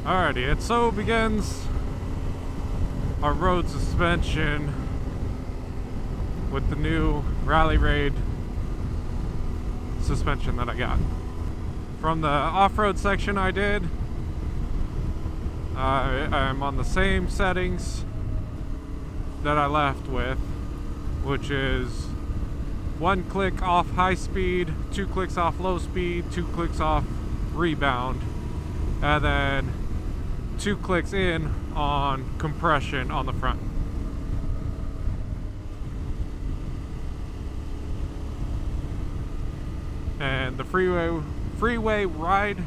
Alrighty, and so begins our road suspension with the new rallyraid suspension that I got. From the off-road section I did, I'm on the same settings that I left with, which is 1 click off high speed, 2 clicks off low speed, 2 clicks off rebound, and then 2 clicks in on compression on the front. And the freeway ride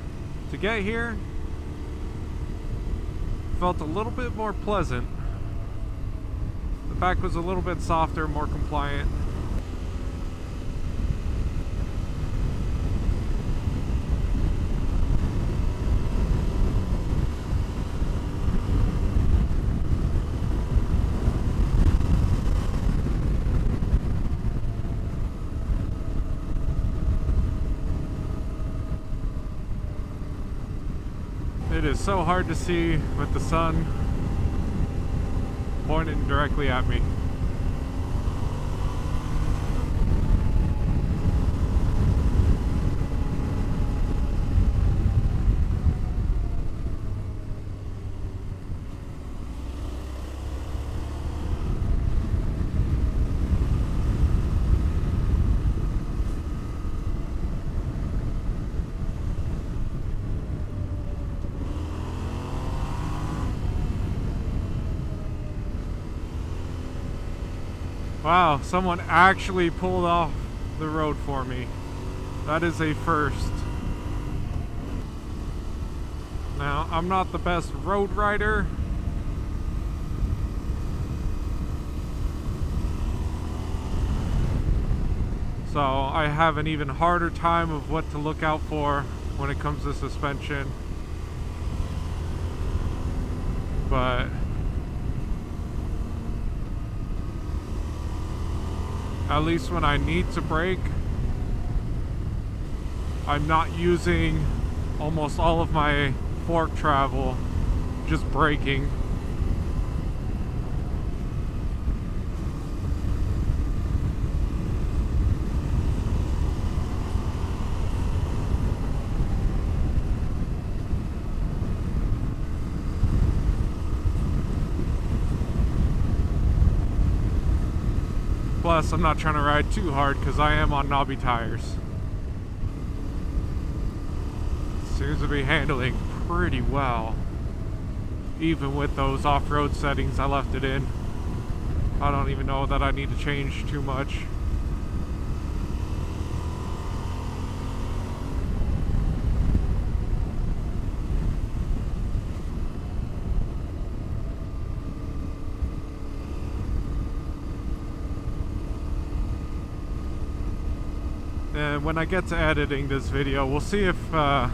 to get here felt a little bit more pleasant. The back was a little bit softer, more compliant. It is so hard to see with the sun pointing directly at me. Wow, someone actually pulled off the road for me. That is a first. Now, I'm not the best road rider, so I have an even harder time of what to look out for when it comes to suspension. But at least when I need to brake, I'm not using almost all of my fork travel just braking. Plus, I'm not trying to ride too hard because I am on knobby tires. Seems to be handling pretty well. Even with those off-road settings I left it in. I don't even know that I need to change too much. And when I get to editing this video, we'll see if the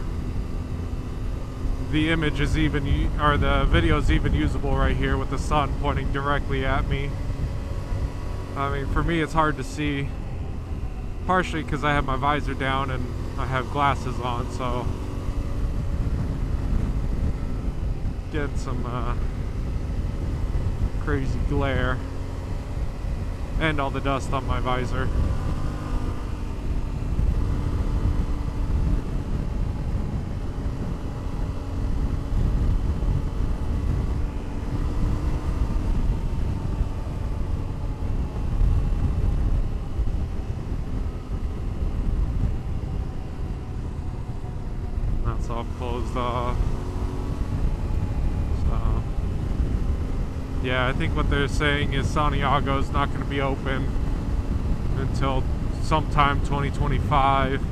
image is even, or the video is even usable right here with the sun pointing directly at me. I mean, for me it's hard to see, partially because I have my visor down and I have glasses on, so getting some crazy glare and all the dust on my visor. That's all closed off. So yeah, I think what they're saying is Santiago is not going to be open until sometime 2025.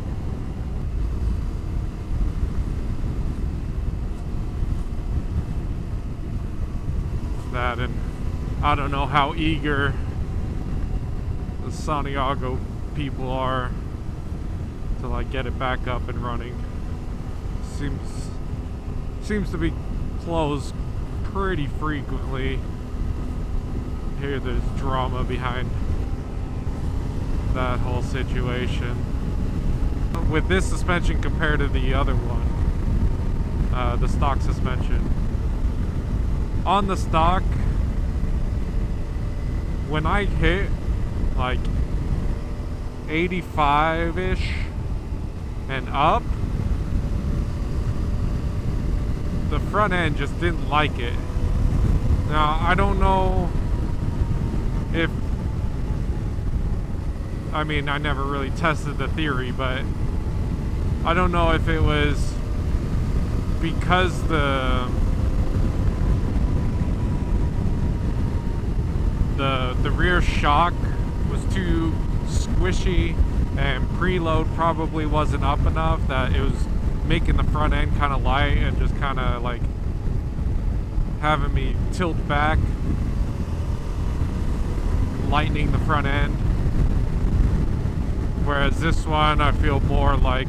That, and I don't know how eager the Santiago people are to like get it back up and running. Seems to be closed pretty frequently. Here there's drama behind that whole situation. With this suspension compared to the other one, the stock suspension. On the stock, when I hit like 85-ish and up, the front end just didn't like it. Now, I don't know if, I mean, I never really tested the theory, but I don't know if it was because the rear shock was too squishy and preload probably wasn't up enough, that it was making the front end kind of light and just kind of like having me tilt back, lightening the front end. Whereas this one, I feel more like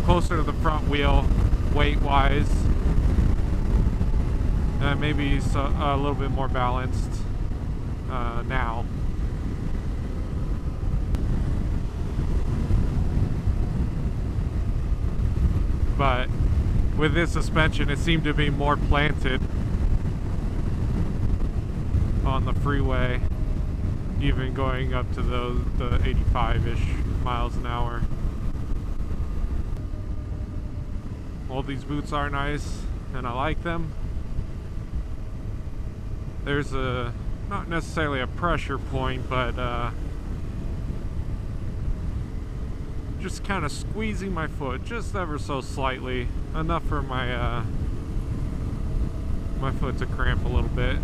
closer to the front wheel weight wise, and maybe a little bit more balanced now. But with this suspension, it seemed to be more planted on the freeway, even going up to the 85-ish miles an hour. Well, these boots are nice and I like them. There's not necessarily a pressure point, but just kind of squeezing my foot just ever so slightly, enough for my my foot to cramp a little bit.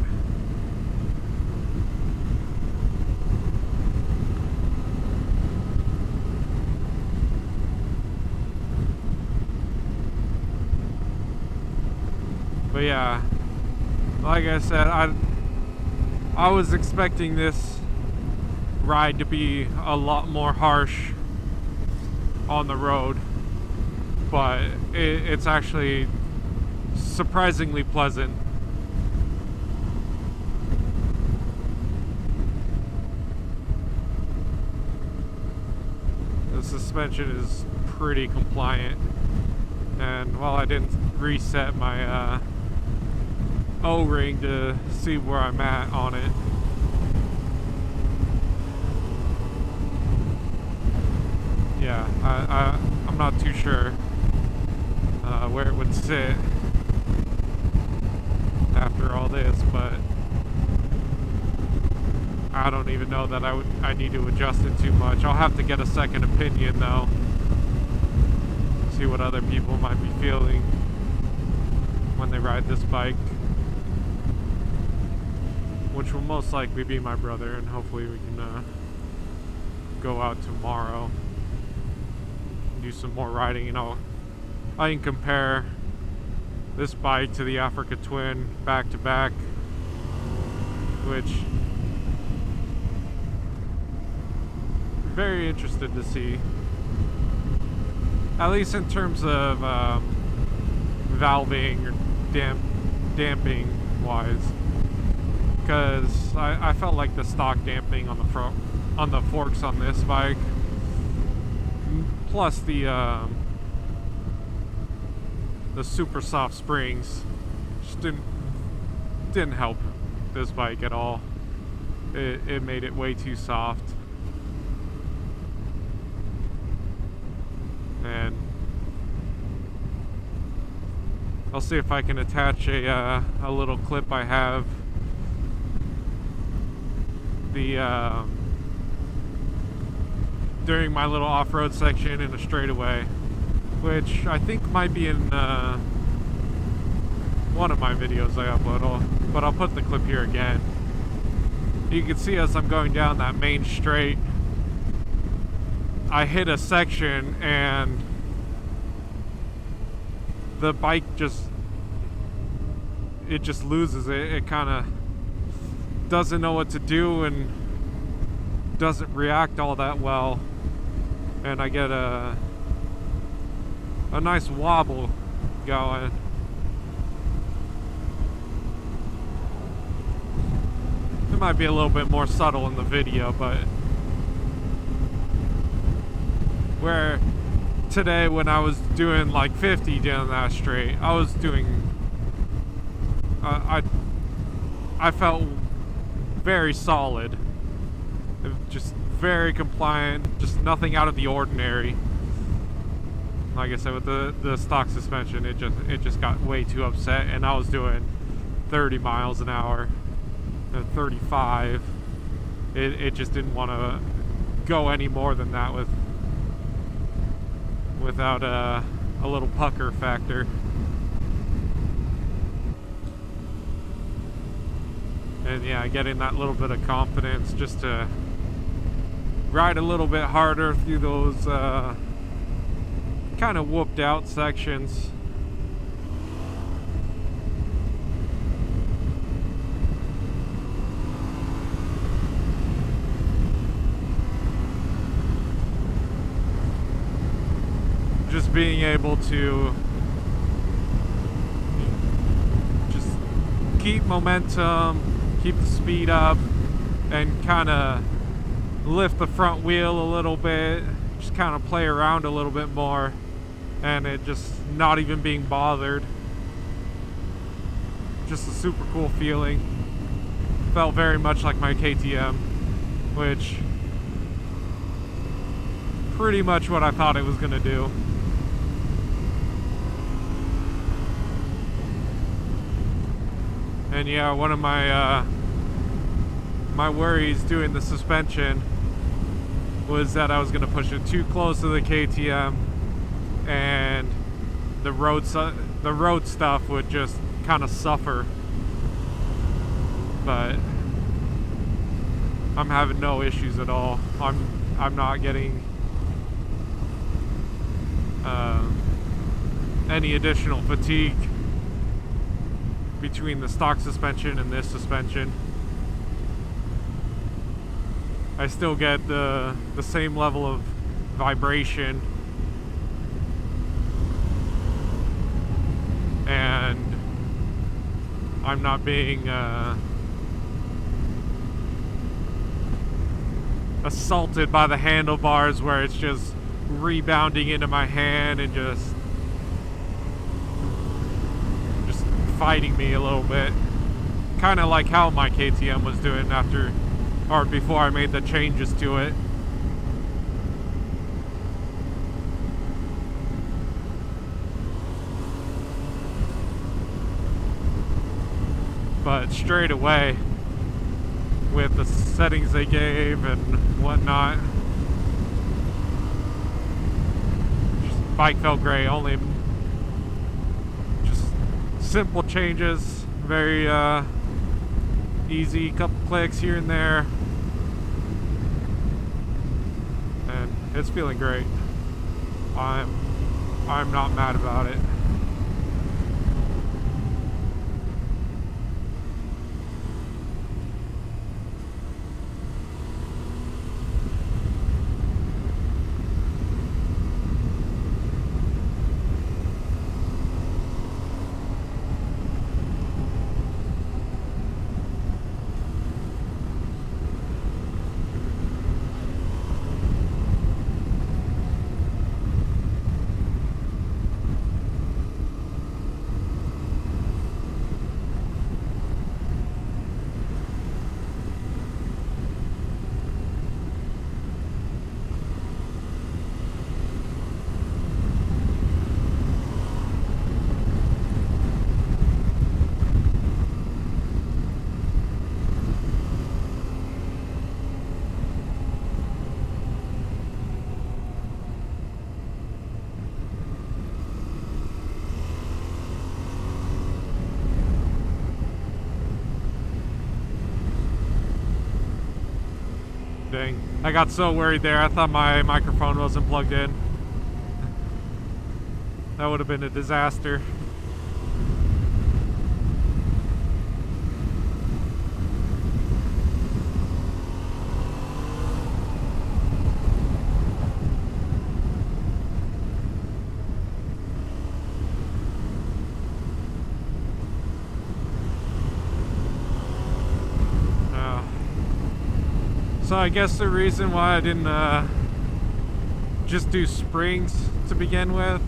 But yeah, like I said, I was expecting this ride to be a lot more harsh on the road, but it's actually surprisingly pleasant. The suspension is pretty compliant, and while I didn't reset my O-ring to see where I'm at on it, yeah, I'm not too sure where it would sit after all this, but I don't even know that I need to adjust it too much. I'll have to get a second opinion though, see what other people might be feeling when they ride this bike, which will most likely be my brother, and hopefully we can go out tomorrow, do some more riding. You know, I can compare this bike to the Africa Twin back to back, which I'm very interested to see, at least in terms of valving or damping wise, because I felt like the stock damping on the front, on the forks on this bike, plus the super soft springs, just didn't help this bike at all. It made it way too soft. And I'll see if I can attach a little clip I have. During my little off-road section in a straightaway, which I think might be in one of my videos I upload, but I'll put the clip here again. You can see as I'm going down that main straight, I hit a section and the bike just loses it. It kind of doesn't know what to do and doesn't react all that well, and I get a nice wobble going. It might be a little bit more subtle in the video, but Where today, when I was doing like 50 down that straight, I was doing I felt very solid, just very compliant, just nothing out of the ordinary. Like I said, with the stock suspension, it just got way too upset, and I was doing 30 miles an hour, 35. It just didn't want to go any more than that without a little pucker factor. And yeah, getting that little bit of confidence just to ride a little bit harder through those kind of whooped out sections. Just being able to just keep momentum, keep the speed up, and kind of lift the front wheel a little bit, just kind of play around a little bit more, and it just not even being bothered. Just a super cool feeling. Felt very much like my KTM, which pretty much what I thought it was gonna do. And yeah, one of my my worries doing the suspension was that I was going to push it too close to the KTM, and the road stuff would just kind of suffer. But I'm having no issues at all. I'm not getting any additional fatigue between the stock suspension and this suspension. I still get the same level of vibration, and I'm not being assaulted by the handlebars where it's just rebounding into my hand and just fighting me a little bit, kind of like how my KTM was doing after or before I made the changes to it. But straight away, with the settings they gave and whatnot, just bike felt great. Only simple changes, very easy, couple clicks here and there, and it's feeling great. I'm not mad about it. Dang, I got so worried there. I thought my microphone wasn't plugged in. That would have been a disaster. So I guess the reason why I didn't just do springs to begin with.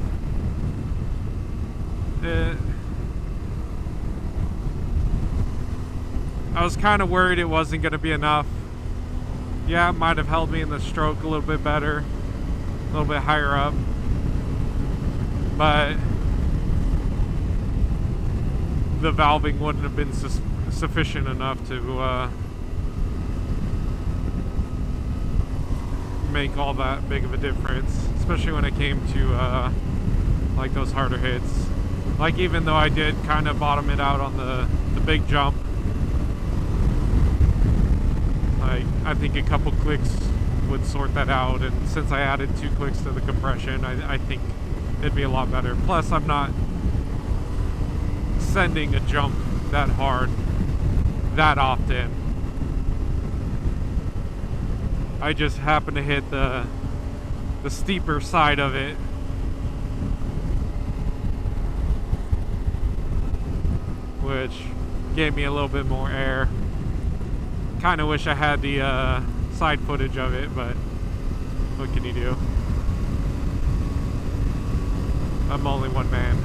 I was kind of worried it wasn't going to be enough. Yeah, it might have held me in the stroke a little bit better, a little bit higher up, but the valving wouldn't have been sufficient enough to make all that big of a difference, especially when it came to like those harder hits. Like, even though I did kind of bottom it out on the big jump, like, I think a couple clicks would sort that out, and since I added 2 clicks to the compression, I think it'd be a lot better. Plus, I'm not sending a jump that hard that often. I just happen to hit the steeper side of it, which gave me a little bit more air. Kind of wish I had the side footage of it, but what can you do? I'm only one man.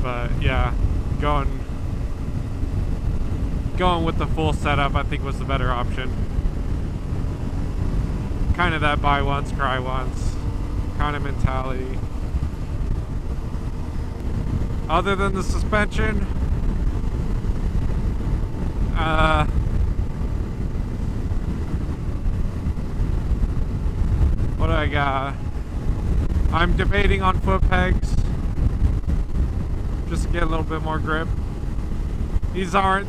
But yeah, going with the full setup, I think, was the better option. Kind of that buy once, cry once kind of mentality. Other than the suspension, what do I got? I'm debating on foot pegs, just to get a little bit more grip. These aren't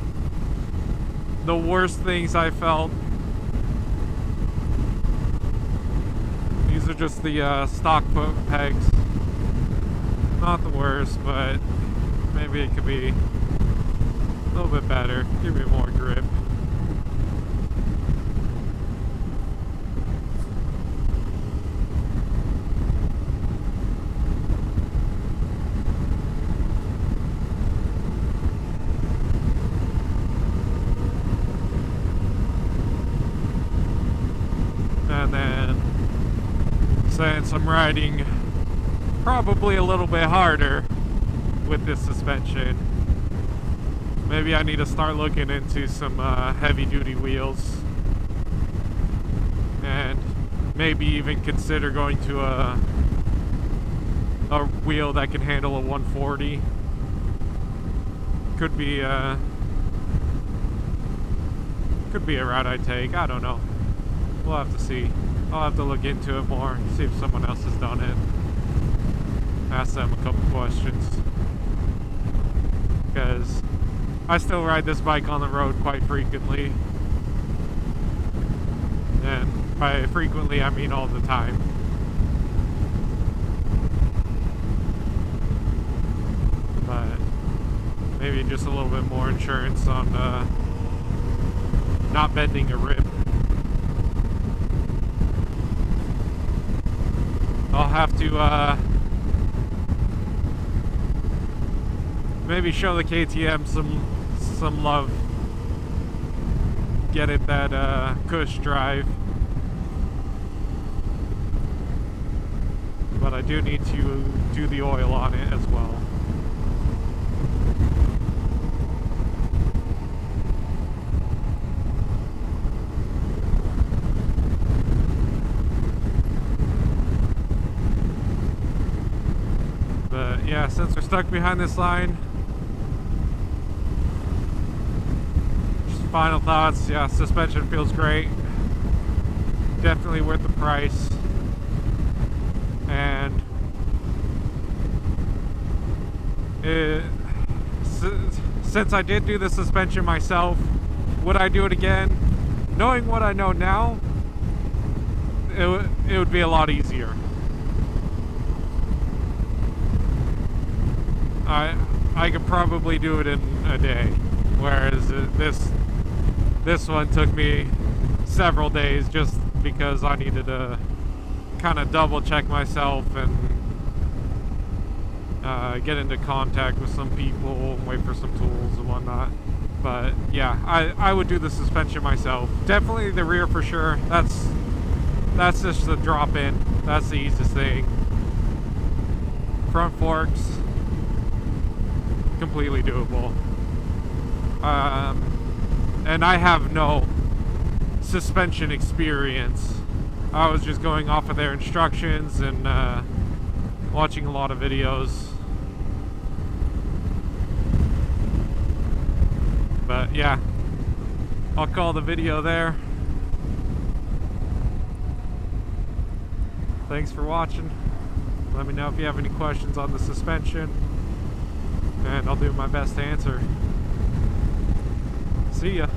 the worst things I felt. These are just the stock foot pegs. Not the worst, but maybe it could be a little bit better. Give me more grip. And then, since I'm riding probably a little bit harder with this suspension, maybe I need to start looking into some heavy duty wheels, and maybe even consider going to a wheel that can handle a 140. Could be a route I take. I don't know. We'll have to see. I'll have to look into it more, see if someone else has done it. Ask them a couple questions. Because I still ride this bike on the road quite frequently. And by frequently, I mean all the time. But maybe just a little bit more insurance on not bending a rib. I'll have to maybe show the KTM some love. Get it that cush drive. But I do need to do the oil on it as well. Yeah, since we're stuck behind this line, just final thoughts. Yeah, suspension feels great. Definitely worth the price. And since I did do the suspension myself, would I do it again? Knowing what I know now, it would be a lot easier. I could probably do it in a day, whereas this one took me several days just because I needed to kind of double check myself and get into contact with some people, wait for some tools and whatnot. But yeah, I would do the suspension myself. Definitely the rear for sure. That's just the drop in. That's the easiest thing. Front forks, completely doable. And I have no suspension experience. I was just going off of their instructions and watching a lot of videos. But yeah, I'll call the video there. Thanks for watching. Let me know if you have any questions on the suspension, and I'll do my best to answer. See ya.